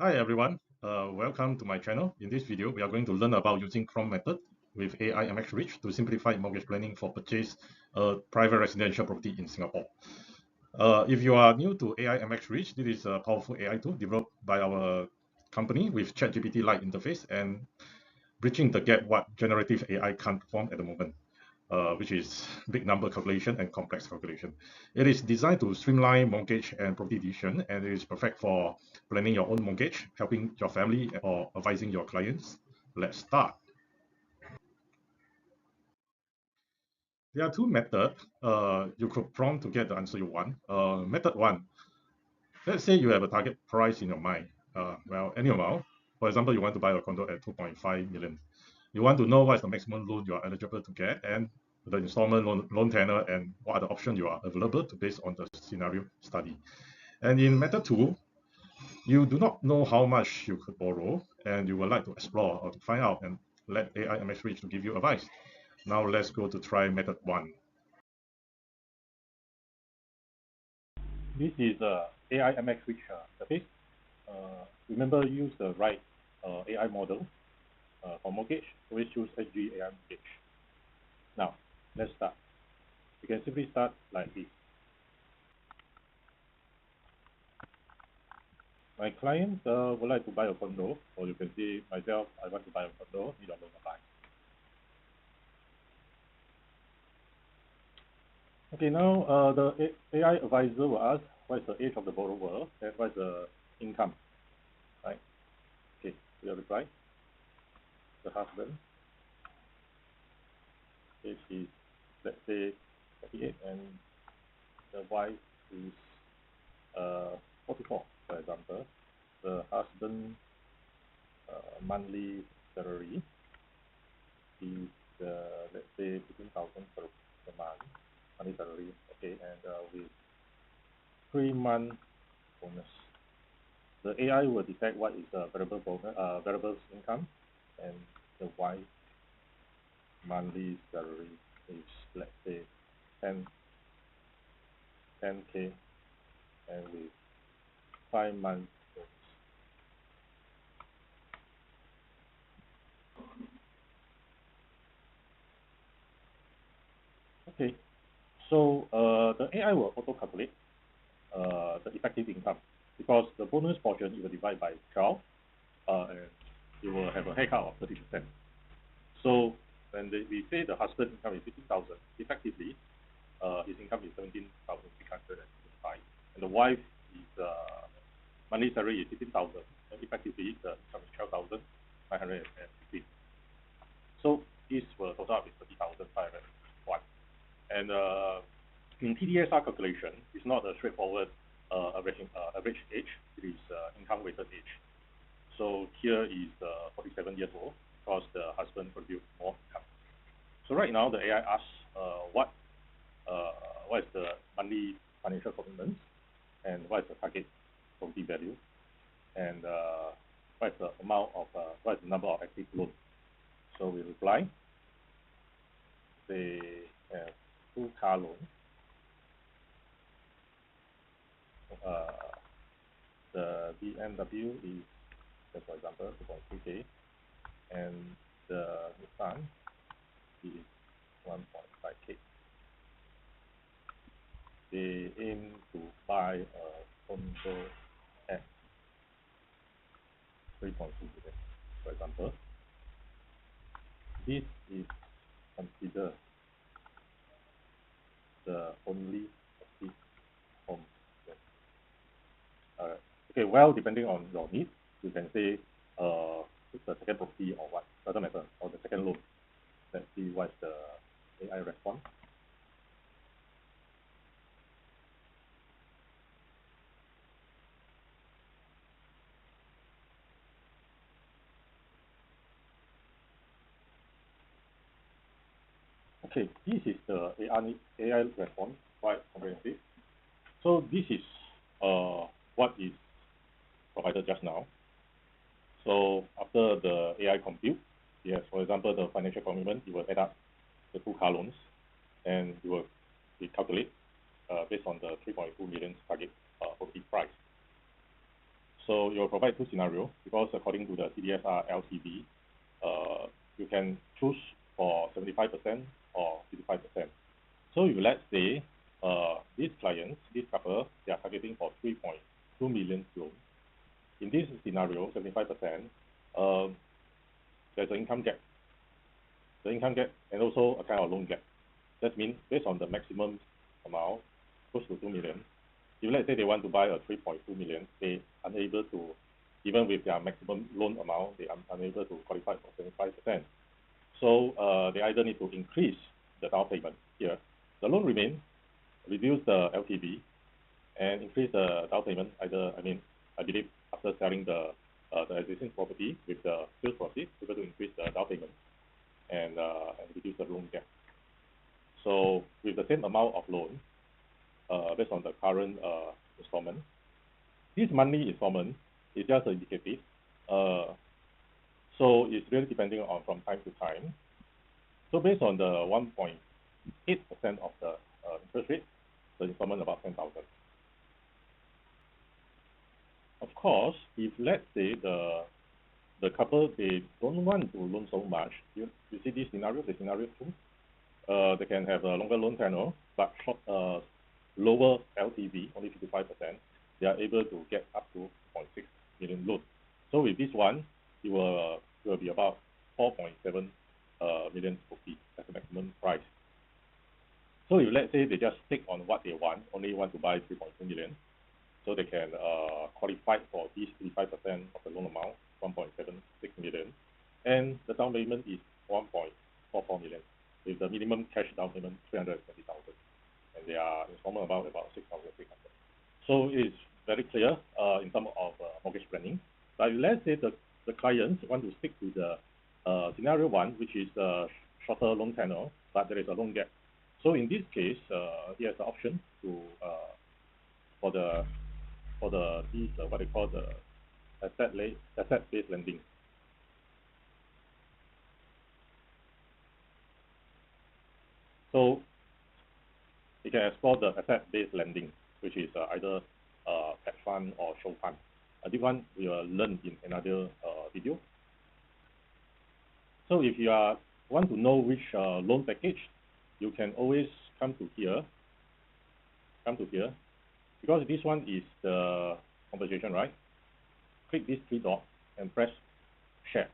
Hi everyone, welcome to my channel. In this video, we are going to learn about using Chrome method with Ai.MxRICH to simplify mortgage planning for purchase a private residential property in Singapore. If you are new to Ai.MxRICH, this is a powerful AI tool developed by our company with ChatGPT-like interface and bridging the gap what generative AI can't perform at the moment. Which is big number calculation and complex calculation. It is designed to streamline mortgage and property decision, and it is perfect for planning your own mortgage, helping your family, or advising your clients. Let's start. There are two methods you could prompt to get the answer you want. Method one, let's say you have a target price in your mind. Well, any amount. For example, you want to buy a condo at 2.5 million. You want to know what is the maximum loan you are eligible to get and the installment loan tenor and what are the options you are available to based on the scenario study. And in method two, you do not know how much you could borrow and you would like to explore or to find out and let Ai.MxRICH to give you advice. Now let's go to try method one. This is Ai.MxRICH interface. Remember, use the right AI model for mortgage. Always choose SG AI mortgage. Now, let's start. You can simply start like this. My client would like to buy a condo, or you can say myself, I want to buy a condo, need a loan to buy. Okay, now the AI advisor will ask what is the age of the borrower and what is the income, right? Okay, we'll reply. The husband, age is, let's say, 48, and the wife is 44, for example. The husband monthly salary is let's say 15,000 per month monthly salary. Okay, and with 3-month bonus, the AI will detect what is the variable bonus, variable income, and the wife monthly salary is, let's say, 10K, and with 5 months bonus. Okay, so the AI will auto calculate the effective income, because the bonus portion you will divide by 12, and you will have a haircut of 30%. So when we say the husband income is 15,000, effectively his income is 17,605, and the wife is monthly salary is 15,000, and effectively the income is 12,915. So this will total up with 30,501. And in TDSR calculation, it's not a straightforward average age. It is income weighted age. So here is 47 years old because the husband produced more income. So right now the AI asks what is the monthly financial commitments, and what is the target property value, and what is the amount of what is the number of active loans. So we reply, they have 2 car loans. The BMW is, just for example, 2.3K, and the Nissan is 1.5K. They aim to buy a condo at 3.2 million, for example. This is considered the only active home. Okay, well, depending on your needs, you can say it's the second property or what, doesn't matter, or the second loan. Let's see what's the AI response. Okay, this is the AI response, quite comprehensive. So this is what is provided just now. So after the AI compute, yes, for example, the financial commitment, it will add up the 2 car loans, and it will calculate based on the 3.2 million target property price. So you will provide two scenarios because according to the TDSR LTV, you can choose for 75% or 55%. So if let's say these clients, this couple, they are targeting for 3.2 million loan. In this scenario, 75%, there's an income gap. The income gap and also a kind of loan gap. That means based on the maximum amount, close to 2 million, if let's say they want to buy a 3.2 million, they are unable to, even with their maximum loan amount, they are unable to qualify for 75%. So they either need to increase the down payment here. The loan remain, reduce the LTV, and increase the down payment. I believe after selling the existing property with the sales proceeds, able to increase the down payment and reduce the loan gap. So with the same amount of loan, based on the current installment, this monthly installment is just indicative. So it's really depending on from time to time. So based on the 1.8% of the interest rate, the installment about 10,000. Of course, if let's say the couple they don't want to loan so much, you see this scenario, the scenario 2, they can have a longer loan tenure but lower LTV, only 55%. They are able to get up to 0.6 million loan. So with this one, it will be about 4.7 million rupee as the maximum price. So if let's say they just stick on what they want, only want to buy 3.2 million, so they can qualify for this 35% of the loan amount, 1.76 million, and the down payment is 1.44 million, with the minimum cash down payment 320,000, and they are installment about 6,300. So it's very clear in terms of mortgage planning. But let's say the clients want to stick to the scenario 1, which is shorter loan tenure, but there is a loan gap. So in this case, he has the option to for these what they call the asset-based lending. So you can explore the asset-based lending, which is either pet fund or show fund. This one we will learn in another video. So if you want to know which loan package, you can always come to here, because this one is the conversation, right? Click this 3 dots and press share.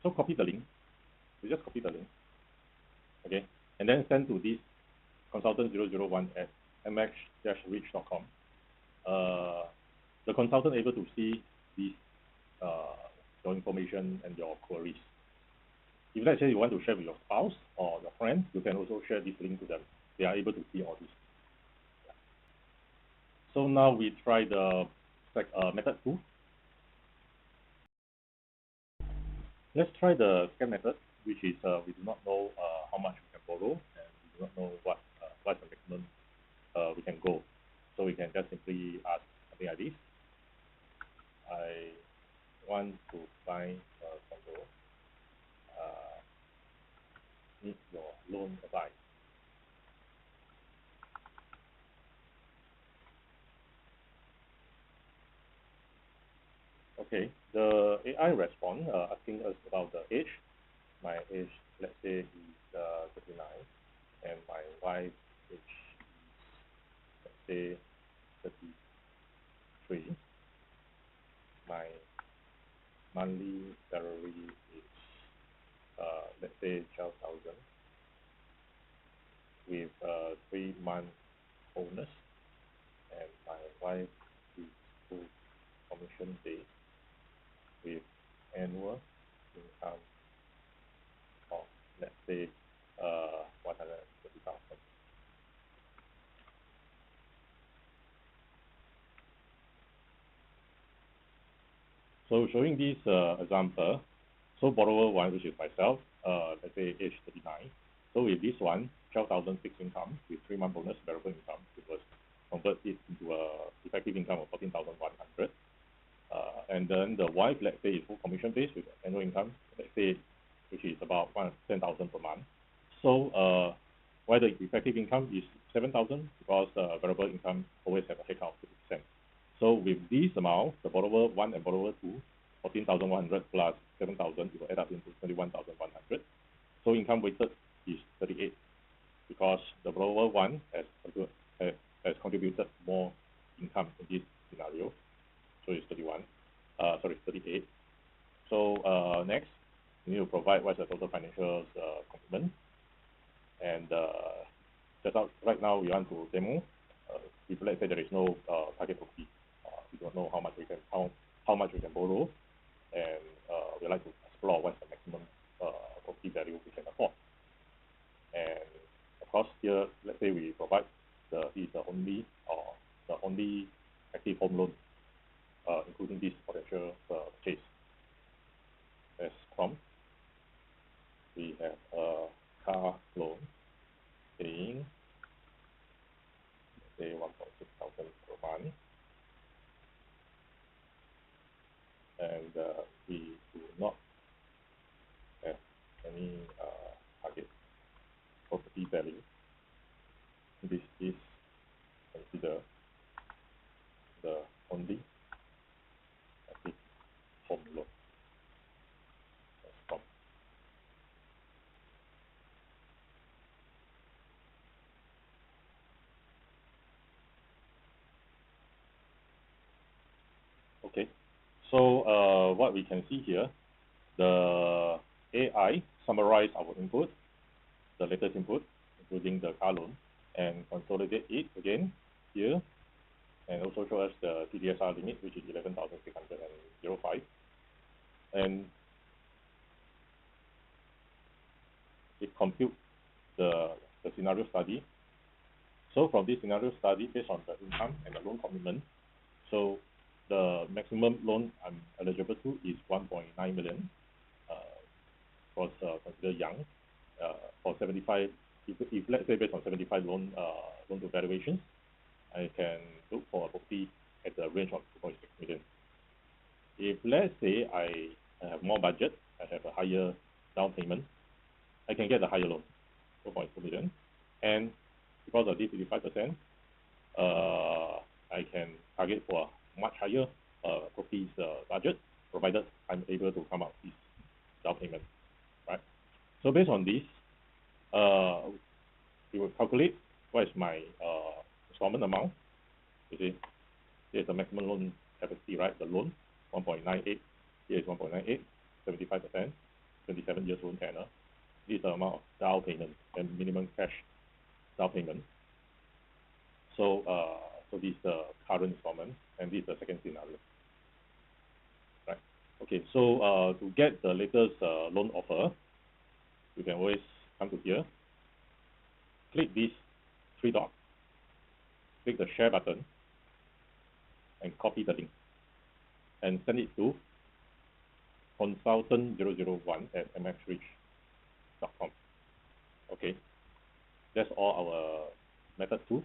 So copy the link. You just copy the link, okay, and then send to this consultant 001 at Ai.MxRICH.com. The consultant able to see this your information and your queries. If let's say you want to share with your spouse or your friend, you can also share this link to them. They are able to see all this. So now we try the method 2. Let's try the second method, which is we do not know how much we can borrow, and we do not know what's the maximum we can go. So we can just simply ask something like this. I want to buy a condo. Need your loan advice. Okay, the AI response asking us about the age. My age, let's say, is 39, and my wife's age is, let's say, 33. My monthly salary is, let's say, 12,000, with 3-month bonus, and my wife is full commission based, with annual income of, let's say, 130,000. So showing this example, so borrower 1, which is myself, let's say age 39. So with this one, 12,000 fixed income with 3-month bonus variable income, it was converted into a effective income of 14,100. And then the wife, let's say, is full commission based with annual income, let's say, which is about 10,000 per month. So why the effective income is 7,000? Because variable income always have a haircut of 50%. So with this amount, the borrower 1 and borrower 2, 14,100 plus 7,000, it will add up into 21,100. So income weighted is 38 because the borrower 1 has contributed more income in this scenario. So it's 38. So next, you need to provide what's the total financial commitment. And right now we want to demo. If let's say there is no target property, we don't know how much we can borrow, and we like to explore what's the maximum property value we can afford. And of course, here let's say we provide the only active home loan, including this potential purchase. As prompt, we have a car loan paying say 1.6 thousand per month, and we do not have any target property value. This is considered the only active home loan. As prompt. Okay, so what we can see here, the AI summarize our input, the latest input, including the car loan, and consolidate it again here, and also show us the TDSR limit, which is 11,605, and it computes the scenario study. So from this scenario study, based on the income and the loan commitment, so the maximum loan I'm eligible to is 1.9 million. Was considered young. For 75, if let's say based on 75 loan to valuation, I can look for a property at the range of 2.6 million. If let's say I have more budget, I have a higher down payment, I can get a higher loan, 4.2 million, and because of this 85%, I can target for a much higher property's budget, provided I'm able to come up with this down payment, right? So based on this, we will calculate what is my installment amount. You see, here's the maximum loan capacity, right? The loan 1.98. Here is 1.98, 75%, 27 years loan tenor. This is the amount of down payment and minimum cash down payment. So so this is the current installment, and this is the second scenario, right? Okay, so to get the latest loan offer, you can always come to here, click this three dots, click the share button, and copy the link, and send it to consultant001@mxrich.com. Okay, that's all our method 2.